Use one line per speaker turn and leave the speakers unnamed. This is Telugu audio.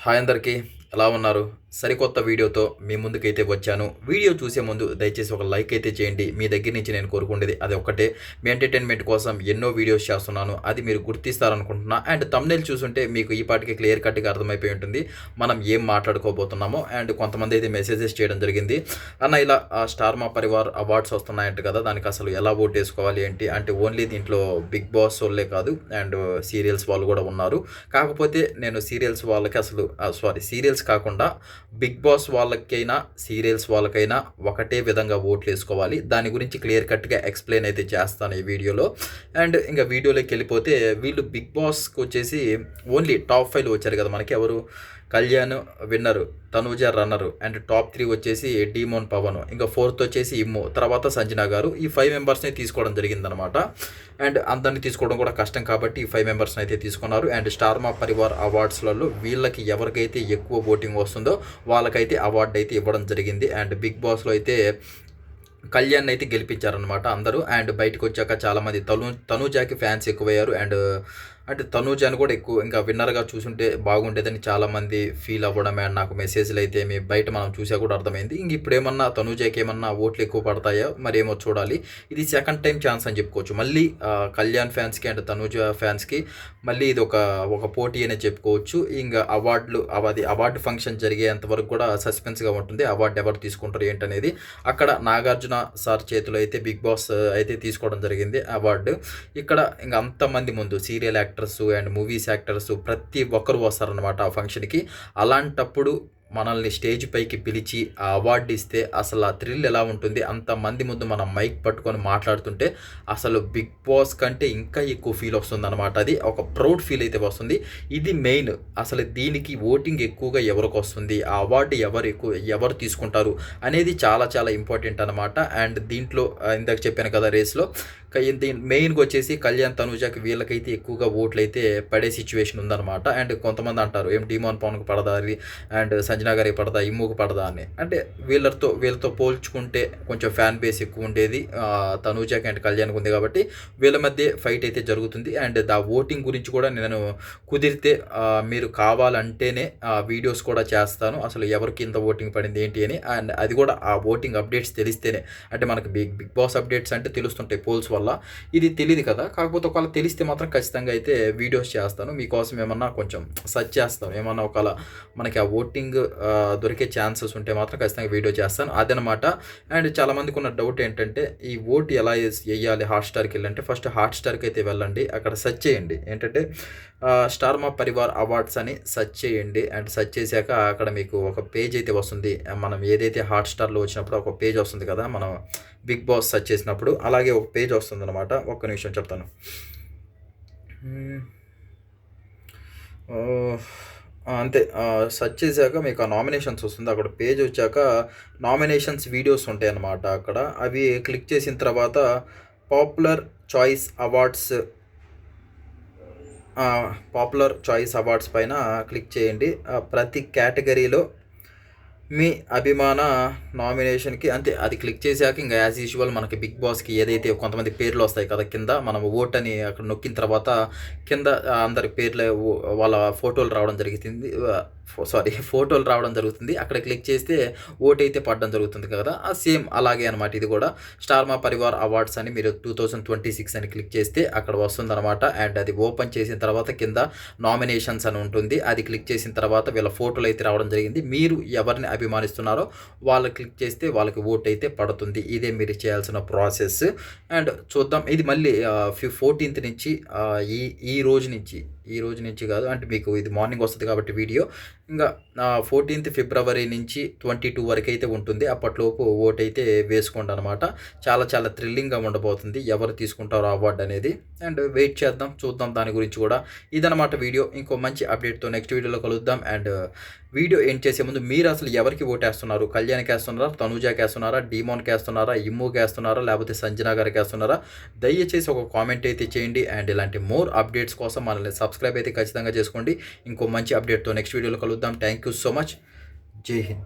హాయ్ అందరికీ, ఎలా ఉన్నారు? సరికొత్త వీడియోతో మీ ముందుకైతే వచ్చాను. వీడియో చూసే ముందు దయచేసి ఒక లైక్ అయితే చేయండి. మీ దగ్గర నుంచి నేను కోరుకునేది అది ఒక్కటే. మీ ఎంటర్టైన్మెంట్ కోసం ఎన్నో వీడియోస్ చేస్తున్నాను. అది మీరు గుర్తిస్తారనుకుంటున్నా. అండ్ థంబ్నెయిల్ చూసుంటే మీకు ఈ పాటికి క్లియర్ కట్గా అర్థమైపోయి ఉంటుంది మనం ఏం మాట్లాడుకోబోతున్నామో. అండ్ కొంతమంది అయితే మెసేజెస్ చేయడం జరిగింది. అన్న ఇలా స్టార్ మా పరివార్ అవార్డ్స్ వస్తున్నాయంట కదా, దానికి అసలు ఎలా ఓట్ వేసుకోవాలి ఏంటి అంటే, ఓన్లీ దీంట్లో బిగ్ బాస్ వాళ్ళే కాదు అండ్ సీరియల్స్ వాళ్ళు కూడా ఉన్నారు. కాకపోతే నేను సీరియల్స్ వాళ్ళకి అసలు సీరియల్స్ కాకుండా బిగ్ బాస్ వాళ్ళకైనా సీరియల్స్ వాళ్ళకైనా ఒకటే విధంగా ఓట్లు వేసుకోవాలి. దాని గురించి క్లియర్ కట్గా ఎక్స్ప్లెయిన్ అయితే చేస్తాను ఈ వీడియోలో. అండ్ ఇంకా వీడియోలోకి వెళ్ళిపోతే, వీళ్ళు బిగ్ బాస్కి వచ్చేసి ఓన్లీ టాప్ 5 వచ్చారు కదా మనకి. ఎవరు? కళ్యాణ్ విన్నరు, తనూజ రన్నరు, అండ్ టాప్ 3 వచ్చేసి డీమోన్ పవన్, ఇంకా 4th వచ్చేసి ఇమ్ము, తర్వాత సంజన గారు. ఈ 5 మెంబర్స్ని తీసుకోవడం జరిగిందనమాట. అండ్ అందరినీ తీసుకోవడం కూడా కష్టం కాబట్టి ఈ 5 మెంబర్స్ని అయితే తీసుకున్నారు. అండ్ స్టార్ మా పరివార్ అవార్డ్స్లలో వీళ్ళకి ఎవరికైతే ఎక్కువ ఓటింగ్ వస్తుందో వాళ్ళకైతే అవార్డు అయితే ఇవ్వడం జరిగింది. అండ్ బిగ్ బాస్లో అయితే కళ్యాణ్ అయితే గెలిపించారనమాట అందరూ. అండ్ బయటకు వచ్చాక చాలామంది తనూజాకి ఫ్యాన్స్ ఎక్కువయ్యారు. అండ్ అంటే తనూజాని కూడా ఎక్కువ ఇంకా విన్నర్గా చూసుంటే బాగుండేదని చాలామంది ఫీల్ అవ్వడం. అండ్ నాకు మెసేజ్లు అయితే మీ బయట మనం చూసా కూడా అర్థమైంది. ఇంక ఇప్పుడు ఏమన్నా తనూజాకి ఏమన్నా ఓట్లు ఎక్కువ పడతాయో మరేమో చూడాలి. ఇది సెకండ్ టైం ఛాన్స్ అని చెప్పుకోవచ్చు. మళ్ళీ కళ్యాణ్ ఫ్యాన్స్కి అండ్ తనూజ ఫ్యాన్స్కి మళ్ళీ ఇది ఒక పోటీ అనే చెప్పుకోవచ్చు. ఇంకా అవార్డు ఫంక్షన్ జరిగేంత వరకు కూడా సస్పెన్స్గా ఉంటుంది. అవార్డు ఎవరు తీసుకుంటారు ఏంటనేది. అక్కడ నాగార్జున సార్ చేతిలో అయితే బిగ్ బాస్ అయితే తీసుకోవడం జరిగింది అవార్డు. ఇక్కడ ఇంకా అంతమంది ముందు serial actors and movies actors ప్రతి ఒక్కరు వస్తారనమాట ఆ ఫంక్షన్కి. అలాంటప్పుడు మనల్ని స్టేజ్ పైకి పిలిచి ఆ అవార్డు ఇస్తే అసలు ఆ థ్రిల్ ఎలా ఉంటుంది. అంతమంది ముందు మనం మైక్ పట్టుకొని మాట్లాడుతుంటే అసలు బిగ్ బాస్ కంటే ఇంకా ఎక్కువ ఫీల్ వస్తుంది అనమాట. అది ఒక ప్రౌడ్ ఫీల్ అయితే వస్తుంది. ఇది మెయిన్. అసలు దీనికి ఓటింగ్ ఎక్కువగా ఎవరికి వస్తుంది, ఆ అవార్డు ఎవరు తీసుకుంటారు అనేది చాలా చాలా ఇంపార్టెంట్ అనమాట. అండ్ దీంట్లో ఇందాక చెప్పాను కదా రేస్లో, మెయిన్గా వచ్చేసి కళ్యాణ్ తనూజాకి వీళ్ళకైతే ఎక్కువగా ఓట్లు అయితే పడే సిచ్యువేషన్ ఉందన్నమాట. అండ్ కొంతమంది అంటారు ఏం డీమోన్ పవన్కి పడదా అండ్ సంజనా గారికి పడదా, ఇమ్ముకు పడదా అని. అంటే వీళ్ళతో పోల్చుకుంటే కొంచెం ఫ్యాన్ బేస్ ఎక్కువ ఉండేది తనూజాకి అండ్ కళ్యాణ్కి ఉంది కాబట్టి వీళ్ళ మధ్య ఫైట్ అయితే జరుగుతుంది. అండ్ దా ఓటింగ్ గురించి కూడా నేను కుదిరితే మీరు కావాలంటేనే వీడియోస్ కూడా చేస్తాను, అసలు ఎవరికి ఇంత ఓటింగ్ పడింది ఏంటి అని. అండ్ అది కూడా ఆ ఓటింగ్ అప్డేట్స్ తెలిస్తేనే, అంటే మనకి బిగ్ బాస్ అప్డేట్స్ అంటే తెలుస్తుంటాయి పోల్స్ వల్ల. ఇది తెలియదు కదా, కాకపోతే ఒకవేళ తెలిస్తే మాత్రం ఖచ్చితంగా అయితే వీడియోస్ చేస్తాను మీకోసం. ఏమన్నా కొంచెం సెర్చ్ చేస్తాను, ఏమన్నా ఒకవేళ మనకి ఆ ఓటింగ్ దొరికే ఛాన్సెస్ ఉంటే మాత్రం ఖచ్చితంగా వీడియో చేస్తాను, అదనమాట. అండ్ చాలామందికి ఉన్న డౌట్ ఏంటంటే ఈ ఓటు ఎలా వేయాలి హాట్స్టార్కి వెళ్ళంటే, ఫస్ట్ హాట్స్టార్కి అయితే వెళ్ళండి, అక్కడ సెర్చ్ చేయండి ఏంటంటే స్టార్ మా పరివార్ అవార్డ్స్ అని సెర్చ్ చేయండి. అండ్ సెర్చ్ చేశాక అక్కడ మీకు ఒక పేజ్ అయితే వస్తుంది. మనం ఏదైతే హాట్స్టార్లో వచ్చినప్పుడు ఒక పేజ్ వస్తుంది కదా, మనం బిగ్ బాస్ సెర్చ్ చేసినప్పుడు అలాగే ఒక పేజ్ వస్తుంది అనమాట. ఒక్క నిమిషం చెప్తాను. అంతే, సెర్చ్ చేశాక మీకు ఆ నామినేషన్స్ వస్తుంది. అక్కడ పేజ్ వచ్చాక నామినేషన్స్ వీడియోస్ ఉంటాయి అన్నమాట. అక్కడ అవి క్లిక్ చేసిన తర్వాత పాపులర్ చాయిస్ అవార్డ్స్ పైన క్లిక్ చేయండి. ప్రతి కేటగిరీలో మీ అభిమాన నామినేషన్కి అంతే. అది క్లిక్ చేశాక ఇంకా యాజ్ యూజువల్ మనకి బిగ్ బాస్కి ఏదైతే కొంతమంది పేర్లు వస్తాయి కదా కింద, మనం ఓట్ అని అక్కడ నొక్కిన తర్వాత కింద అందరి పేర్లు వాళ్ళ ఫోటోలు రావడం జరుగుతుంది. అక్కడ క్లిక్ చేస్తే ఓట్ అయితే పడడం జరుగుతుంది కదా, సేమ్ అలాగే అనమాట. ఇది కూడా స్టార్ మా పరివార్ అవార్డ్స్ అని మీరు 2026 అని క్లిక్ చేస్తే అక్కడ వస్తుంది అనమాట. అండ్ అది ఓపెన్ చేసిన తర్వాత కింద నామినేషన్స్ అని ఉంటుంది. అది క్లిక్ చేసిన తర్వాత వీళ్ళ ఫోటోలు అయితే రావడం జరిగింది. మీరు ఎవరిని అభిమానిస్తున్నారో వాళ్ళు క్లిక్ చేస్తే వాళ్ళకి ఓట్ అయితే పడుతుంది. ఇదే మీరు చేయాల్సిన ప్రాసెస్. అండ్ చూద్దాం, ఇది మళ్ళీ 14th నుంచి ఈ రోజు నుంచి కాదు, అంటే మీకు ఇది మార్నింగ్ వస్తుంది కాబట్టి వీడియో ఇంకా 14th ఫిబ్రవరి నుంచి 22 వరకు అయితే ఉంటుంది. అప్పట్లోపు ఓట్ అయితే వేసుకోండి అనమాట. చాలా చాలా థ్రిల్లింగ్గా ఉండబోతుంది ఎవరు తీసుకుంటారో అవార్డు అనేది. అండ్ వెయిట్ చేద్దాం, చూద్దాం దాని గురించి కూడా. ఇదనమాట వీడియో. ఇంకో మంచి అప్డేట్తో నెక్స్ట్ వీడియోలో కలుద్దాం. అండ్ వీడియో ఎండ్ చేసే ముందు మీరు అసలు ఎవరికి ఓటేస్తున్నారు? కళ్యాణ్కి వేస్తున్నారా, తనూజాకి వేస్తున్నారా, డీమోన్కి వేస్తున్నారా, ఇమ్ముకి వేస్తున్నారా, లేకపోతే సంజనా గారికి వేస్తున్నారా? దయచేసి ఒక కామెంట్ అయితే చేయండి. అండ్ ఇలాంటి మోర్ అప్డేట్స్ కోసం మనల్ని సబ్స్క్రైబ్ అయితే ఖచ్చితంగా చేసుకోండి. ఇంకో మంచి అప్డేట్తో నెక్స్ట్ వీడియోలో కలుద్దాం. Thank you so much. జై హింద్.